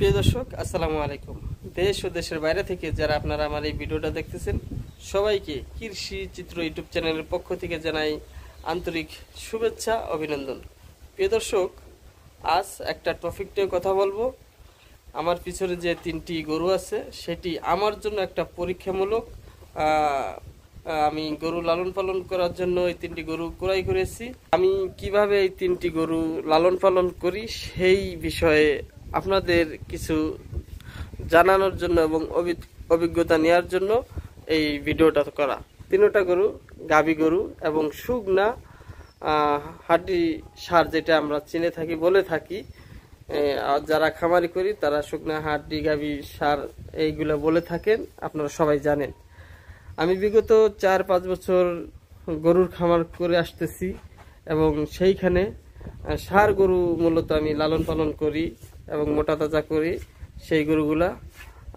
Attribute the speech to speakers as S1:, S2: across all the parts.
S1: প্রিয় দর্শক, আসসালামু আলাইকুম। দেশ ও দেশের বাইরে থেকে যারা আপনারা আমার এই ভিডিওটা দেখতেছেন, সবাইকে কৃষি চিত্র ইউটিউব চ্যানেলের পক্ষ থেকে জানাই আন্তরিক শুভেচ্ছা, অভিনন্দন। প্রিয় দর্শক, আজ একটা টপিক নিয়ে কথা বলবো। আমার পিছনে যে 3টি গরু আছে, সেটি আমার জন্য একটা পরীক্ষামূলক। আমি গরু লালন পালন করার জন্য এই 3টি গরু ক্রয় করেছি। আমি কিভাবে এই 3টি গরু লালন পালন করি সেই বিষয়ে আপনাদের কিছু জানানোর জন্য এবং অভিজ্ঞতা নেওয়ার জন্য এই ভিডিওটা করা। 3টা গরু গাভী গরু এবং শুকনা হাড্ডি সার, যেটা আমরা চিনে থাকি বলে থাকি। যারা খামারি করি তারা শুকনা হাড্ডি গাভী সার এইগুলো বলে থাকেন, আপনারা সবাই জানেন। আমি বিগত 4-5 বছর গরুর খামার করে আসতেছি এবং সেইখানে ষাঁড় গরু মূলত আমি লালন পালন করি এবং মোটা তাজা করি। সেই গরুগুলা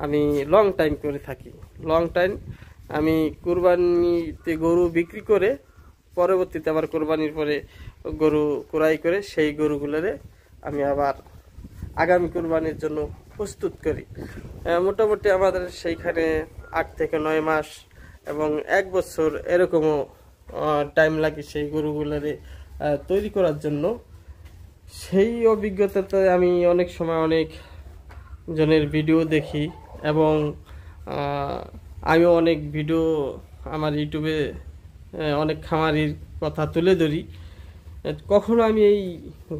S1: আমি লং টাইম করে থাকি। লং টাইম আমি কুরবানিতে গরু বিক্রি করে পরবর্তীতে আবার কোরবানির পরে গরু ক্রয় করে সেই গরুগুলোরে আমি আবার আগামী কোরবানির জন্য প্রস্তুত করি। মোটামুটি আমাদের সেইখানে 8 থেকে 9 মাস এবং 1 বছর এরকমও টাইম লাগে সেই গরুগুলোরে তৈরি করার জন্য। সেই অভিজ্ঞতাতে আমি অনেক সময় অনেক জনের ভিডিও দেখি এবং আমিও অনেক ভিডিও আমার ইউটিউবে অনেক খামারির কথা তুলে ধরি। কখনো আমি এই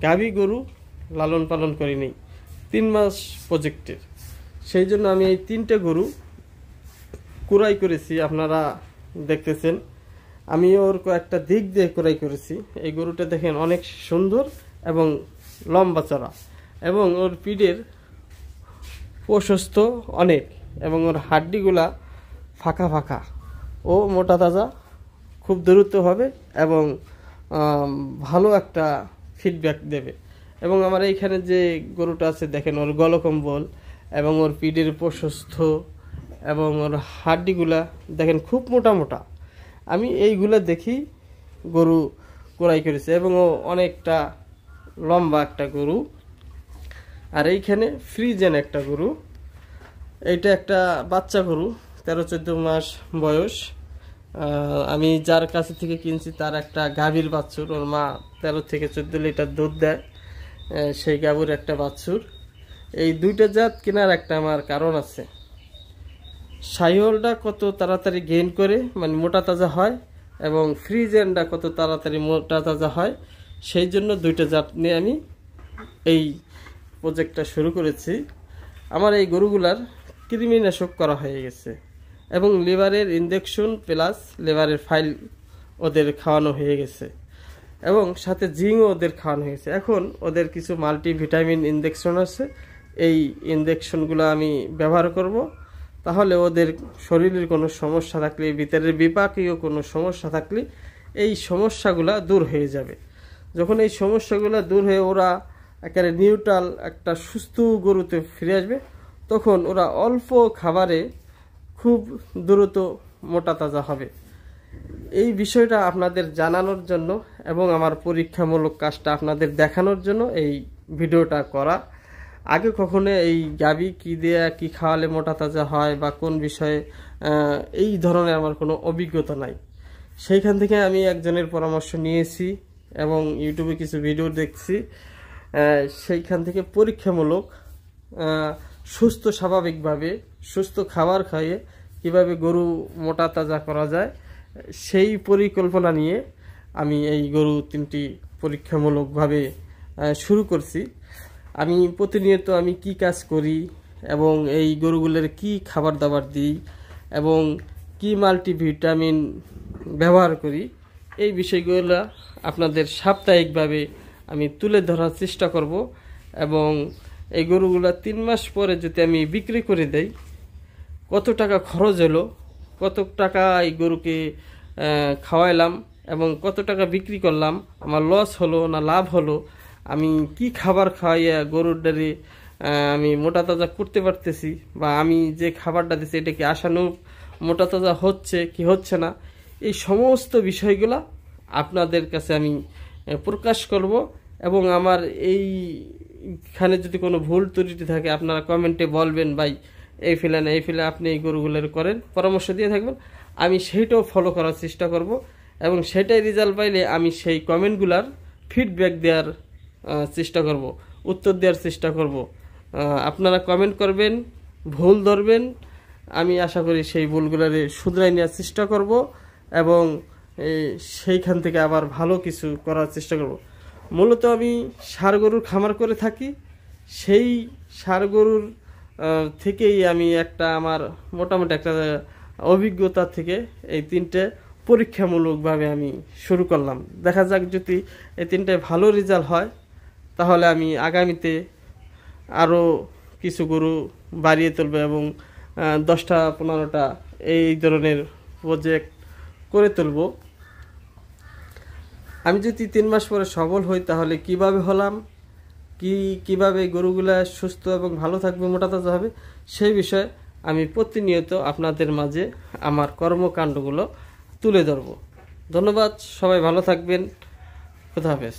S1: গাভী গরু লালন পালন করিনি 3 মাস প্রজেক্টের। সেই জন্য আমি এই 3টে গরু ক্রয় করেছি, আপনারা দেখতেছেন। আমি ওর কয়েকটা দিক দিয়ে ক্রয় করেছি। এই গরুটা দেখেন অনেক সুন্দর এবং লম্বা চড়া, এবং ওর পিঠের প্রশস্ত অনেক, এবং ওর হাড্ডিগুলা ফাঁকা ফাঁকা। ও মোটা তাজা খুব দ্রুত হবে এবং ভালো একটা ফিডব্যাক দেবে। এবং আমার এইখানে যে গরুটা আছে দেখেন, ওর গলকম্বল এবং ওর পিঠের প্রশস্ত এবং ওর হাড্ডিগুলা দেখেন খুব মোটা মোটা। আমি এইগুলা দেখি গরু ক্রয় করেছি এবং ও অনেকটা লম্বা একটা গরু। আর এইখানে ফ্রিজেন একটা গরু, এইটা একটা বাচ্চা গরু, 13-14 মাস বয়স। আমি যার কাছে থেকে কিনছি তার একটা গাভীর বাছুর, ওর মা 13 থেকে 14 লিটার দুধ দেয়, সেই গাভীর একটা বাছুর। এই 2টা জাত কেনার একটা আমার কারণ আছে। শাহিওয়ালটা কত তাড়াতাড়ি গেইন করে, মানে মোটা তাজা হয়, এবং ফ্রিজেনটা কত তাড়াতাড়ি মোটা তাজা হয়, সেই জন্য 2টা জাত নিয়ে আমি এই প্রজেক্টটা শুরু করেছি। আমার এই গরুগুলার কৃমিনাশক করা হয়ে গেছে এবং লিভারের ইনজেকশন প্লাস লিভারের ফাইল ওদের খাওয়ানো হয়ে গেছে এবং সাথে জিংও ওদের খাওয়ানো হয়ে গেছে। এখন ওদের কিছু মাল্টিভিটামিন ইনজেকশন আছে, এই ইনজেকশনগুলো আমি ব্যবহার করব। তাহলে ওদের শরীরের কোনো সমস্যা থাকলে, ভিতরের বিপাকীয় কোনো সমস্যা থাকলে এই সমস্যাগুলো দূর হয়ে যাবে। যখন এই সমস্যাগুলো দূর হয়ে ওরা একেবারে নিউট্রাল একটা সুস্থ গরুতে ফিরে আসবে, তখন ওরা অল্প খাবারে খুব দ্রুত মোটা তাজা হবে। এই বিষয়টা আপনাদের জানানোর জন্য এবং আমার পরীক্ষামূলক কাজটা আপনাদের দেখানোর জন্য এই ভিডিওটা করা। আগে কখনো এই গাভী কি দিয়ে কি খাওয়ালে মোটা তাজা হয় বা কোন বিষয়ে এই ধরনের আমার কোনো অভিজ্ঞতা নাই। সেইখান থেকে আমি একজনের পরামর্শ নিয়েছি এবং ইউটিউবে কিছু ভিডিও দেখছি। সেইখান থেকে পরীক্ষামূলক সুস্থ স্বাভাবিকভাবে সুস্থ খাবার খাইয়ে কিভাবে গরু মোটা তাজা করা যায়, সেই পরিকল্পনা নিয়ে আমি এই গরু 3টি পরীক্ষামূলকভাবে শুরু করছি। আমি প্রতিনিয়ত আমি কি কাজ করি এবং এই গরুগুলোর কি খাবার দাবার দিই এবং কি মাল্টিভিটামিন ব্যবহার করি, এই বিষয়গুলো আপনাদের সাপ্তাহিকভাবে আমি তুলে ধরার চেষ্টা করব। এবং এই গরুগুলো 3 মাস পরে যদি আমি বিক্রি করে দেই, কত টাকা খরচ হলো, কত টাকা এই গরুকে খাওয়াইলাম এবং কত টাকা বিক্রি করলাম, আমার লস হলো না লাভ হলো, আমি কি খাবার খাওয়াইয়া গরুর ডারে আমি মোটা তাজা করতে পারতেছি, বা আমি যে খাবারটা দিচ্ছি এটা কি আশানুরূপ মোটা তাজা হচ্ছে কি হচ্ছে না, এই সমস্ত বিষয়গুলো আপনাদের কাছে আমি প্রকাশ করব। এবং আমার এই এইখানে যদি কোনো ভুল ত্রুটি থাকে আপনারা কমেন্টে বলবেন, ভাই এই ফেলে না এই ফেলে আপনি এই গরুগুলোর করেন, পরামর্শ দিয়ে থাকবেন। আমি সেইটাও ফলো করার চেষ্টা করব এবং সেটাই রেজাল্ট পাইলে আমি সেই কমেন্টগুলার ফিডব্যাক দেওয়ার চেষ্টা করব, উত্তর দেওয়ার চেষ্টা করব। আপনারা কমেন্ট করবেন, ভুল ধরবেন, আমি আশা করি সেই ভুলগুলারে শুধরাই নেওয়ার চেষ্টা করব এবং সেইখান থেকে আবার ভালো কিছু করার চেষ্টা করব। মূলত আমি ষাঁড় গরুর খামার করে থাকি, সেই ষাঁড় গরুর থেকেই আমি একটা আমার মোটামুটি একটা অভিজ্ঞতা থেকে এই তিনটে পরীক্ষামূলকভাবে আমি শুরু করলাম। দেখা যাক যদি এই তিনটে ভালো রেজাল্ট হয় তাহলে আমি আগামীতে আরও কিছু গরু বাড়িয়ে তুলব এবং 10টা 15টা এই ধরনের প্রজেক্ট করে তুলব। আমি যদি 3 মাস পরে সফল হই তাহলে কিভাবে হলাম, কিভাবে গরুগুলা সুস্থ এবং ভালো থাকবে, মোটা তাজা হবে, সেই বিষয়ে আমি প্রতিনিয়ত আপনাদের মাঝে আমার কর্মকাণ্ডগুলো তুলে ধরব। ধন্যবাদ, সবাই ভালো থাকবেন, খোদা হাফেজ।